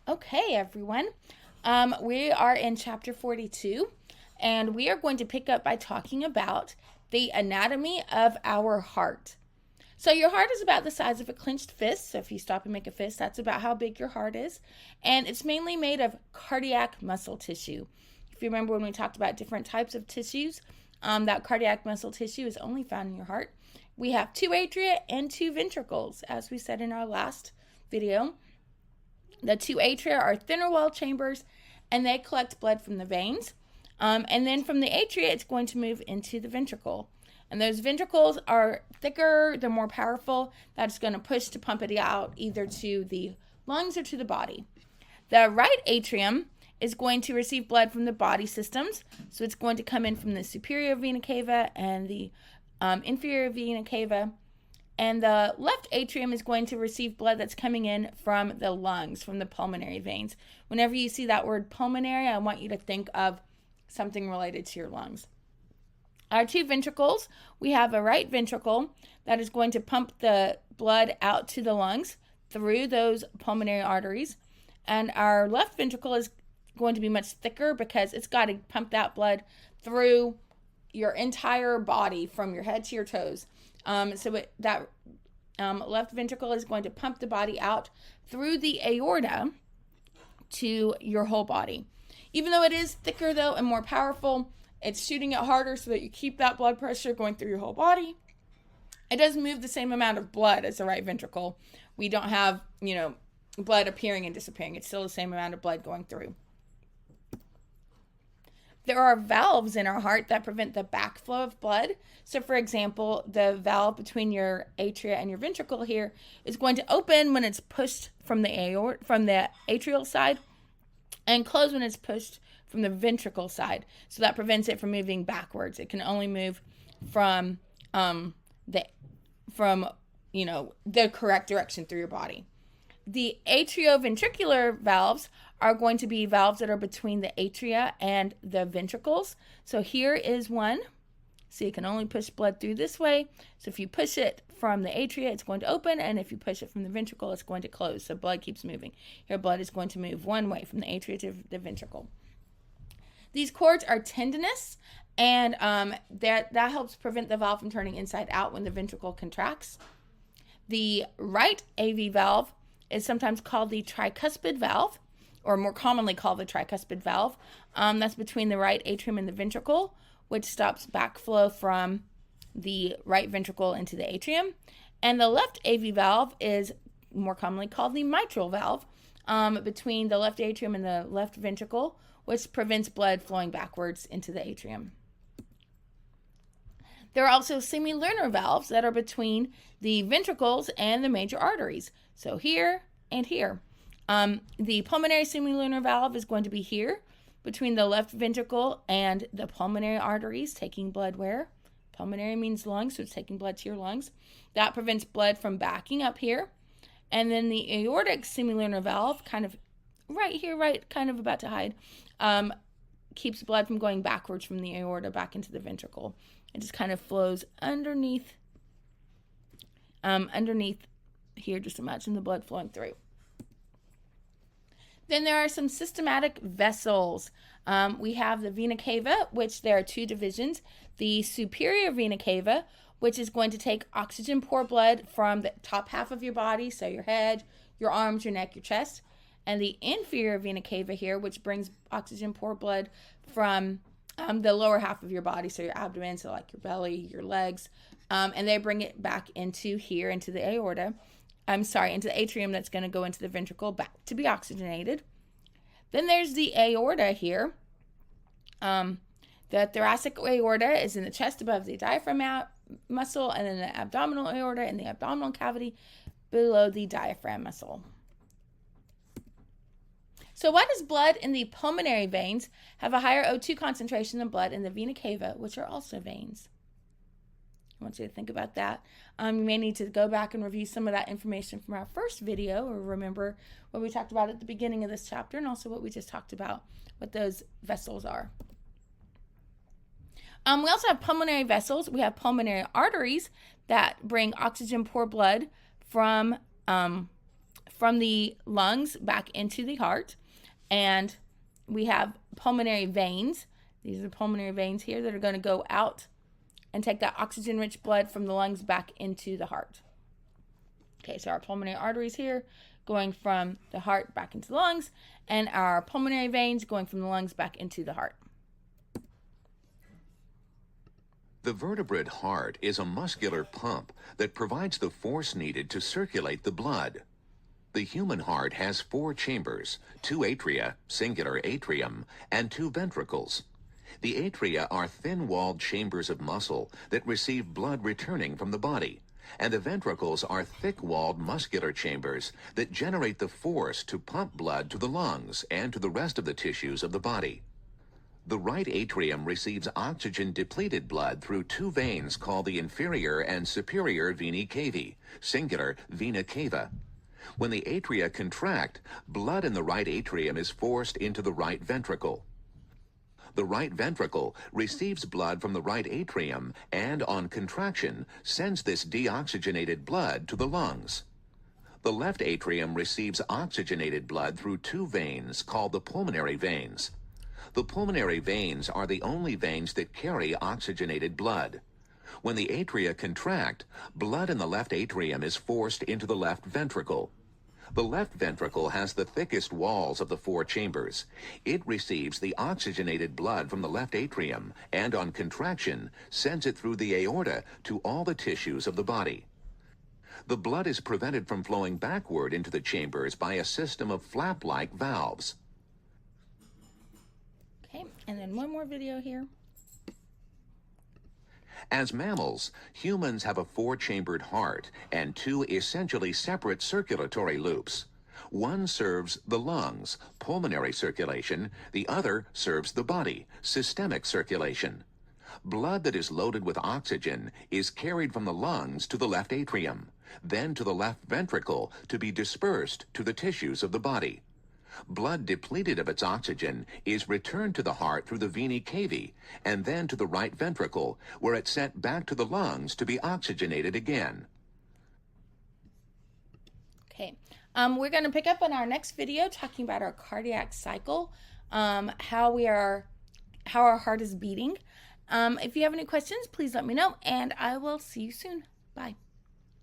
Okay, everyone. We are in chapter 42, and we are going to pick up by talking about the anatomy of our heart. So, your heart is about the size of a clenched fist. So, if you stop and make a fist, that's about how big your heart is. And it's mainly made of cardiac muscle tissue. If you remember when we talked about different types of tissues, that cardiac muscle tissue is only found in your heart. We have two atria and two ventricles, as we said in our last video. The two atria are thinner wall chambers, and they collect blood from the veins. And then from the atria, it's going to move into the ventricle. And those ventricles are thicker, they're more powerful. That's going to push to pump it out either to the lungs or to the body. The right atrium is going to receive blood from the body systems. So it's going to come in from the superior vena cava and the inferior vena cava. And the left atrium is going to receive blood that's coming in from the lungs, from the pulmonary veins. Whenever you see that word pulmonary, I want you to think of something related to your lungs. Our two ventricles, we have a right ventricle that is going to pump the blood out to the lungs through those pulmonary arteries. And our left ventricle is going to be much thicker because it's got to pump that blood through your entire body from your head to your toes. That left ventricle is going to pump the body out through the aorta to your whole body. Even though it is thicker, though, and more powerful, it's shooting it harder so that you keep that blood pressure going through your whole body. It does move the same amount of blood as the right ventricle. We don't have, blood appearing and disappearing. It's still the same amount of blood going through. There are valves in our heart that prevent the backflow of blood. So, for example, the valve between your atria and your ventricle here is going to open when it's pushed from the atrial side and close when it's pushed from the ventricle side. So that prevents it from moving backwards. It can only move from the correct direction through your body. The atrioventricular valves are going to be valves that are between the atria and the ventricles. So here is one. So you can only push blood through this way. So if you push it from the atria, it's going to open. And if you push it from the ventricle, it's going to close. So blood keeps moving. Here, blood is going to move one way from the atria to the ventricle. These cords are tendinous, and that helps prevent the valve from turning inside out when the ventricle contracts. The right AV valve is sometimes called the tricuspid valve, or more commonly called the tricuspid valve. That's between the right atrium and the ventricle, which stops backflow from the right ventricle into the atrium. And the left AV valve is more commonly called the mitral valve, between the left atrium and the left ventricle, which prevents blood flowing backwards into the atrium. There are also semilunar valves that are between the ventricles and the major arteries. So here and here. The pulmonary semilunar valve is going to be here between the left ventricle and the pulmonary arteries, taking blood where? Pulmonary means lungs, so it's taking blood to your lungs. That prevents blood from backing up here. And then the aortic semilunar valve, kind of right here, kind of about to hide, keeps blood from going backwards from the aorta back into the ventricle. It just kind of flows underneath here. Just imagine the blood flowing through. Then there are some systematic vessels. We have the vena cava, which there are two divisions. The superior vena cava, which is going to take oxygen poor blood from the top half of your body, so your head, your arms, your neck, your chest. And the inferior vena cava here, which brings oxygen poor blood from the lower half of your body, so your abdomen, so like your belly, your legs, and they bring it back into here, into the aorta. Into the atrium that's going to go into the ventricle back to be oxygenated. Then there's the aorta here. The thoracic aorta is in the chest above the diaphragm muscle, and then the abdominal aorta in the abdominal cavity below the diaphragm muscle. So why does blood in the pulmonary veins have a higher O2 concentration than blood in the vena cava, which are also veins? I want you to think about that. You may need to go back and review some of that information from our first video, or remember what we talked about at the beginning of this chapter, and also what we just talked about, what those vessels are. We also have pulmonary vessels. We have pulmonary arteries that bring oxygen poor blood from from the lungs back into the heart. And we have pulmonary veins. These are the pulmonary veins here that are going to go out and take that oxygen-rich blood from the lungs back into the heart. Okay, so our pulmonary arteries here going from the heart back into the lungs, and our pulmonary veins going from the lungs back into the heart. The vertebrate heart is a muscular pump that provides the force needed to circulate the blood. The human heart has 4 chambers, 2 atria, singular atrium, and 2 ventricles. The atria are thin-walled chambers of muscle that receive blood returning from the body, and the ventricles are thick-walled muscular chambers that generate the force to pump blood to the lungs and to the rest of the tissues of the body. The right atrium receives oxygen-depleted blood through 2 veins called the inferior and superior venae cavae, singular vena cava. When the atria contract, blood in the right atrium is forced into the right ventricle. The right ventricle receives blood from the right atrium and, on contraction, sends this deoxygenated blood to the lungs. The left atrium receives oxygenated blood through 2 veins called the pulmonary veins. The pulmonary veins are the only veins that carry oxygenated blood. When the atria contract, blood in the left atrium is forced into the left ventricle. The left ventricle has the thickest walls of the 4 chambers. It receives the oxygenated blood from the left atrium and, on contraction, sends it through the aorta to all the tissues of the body. The blood is prevented from flowing backward into the chambers by a system of flap-like valves. Okay, and then one more video here. As mammals, humans have a 4-chambered heart and 2 essentially separate circulatory loops. One serves the lungs, pulmonary circulation. The other serves the body, systemic circulation. Blood that is loaded with oxygen is carried from the lungs to the left atrium, then to the left ventricle to be dispersed to the tissues of the body. Blood depleted of its oxygen is returned to the heart through the venae cavae and then to the right ventricle, where it's sent back to the lungs to be oxygenated again. Okay, we're going to pick up on our next video talking about our cardiac cycle, how our heart is beating. If you have any questions, please let me know, and I will see you soon. Bye.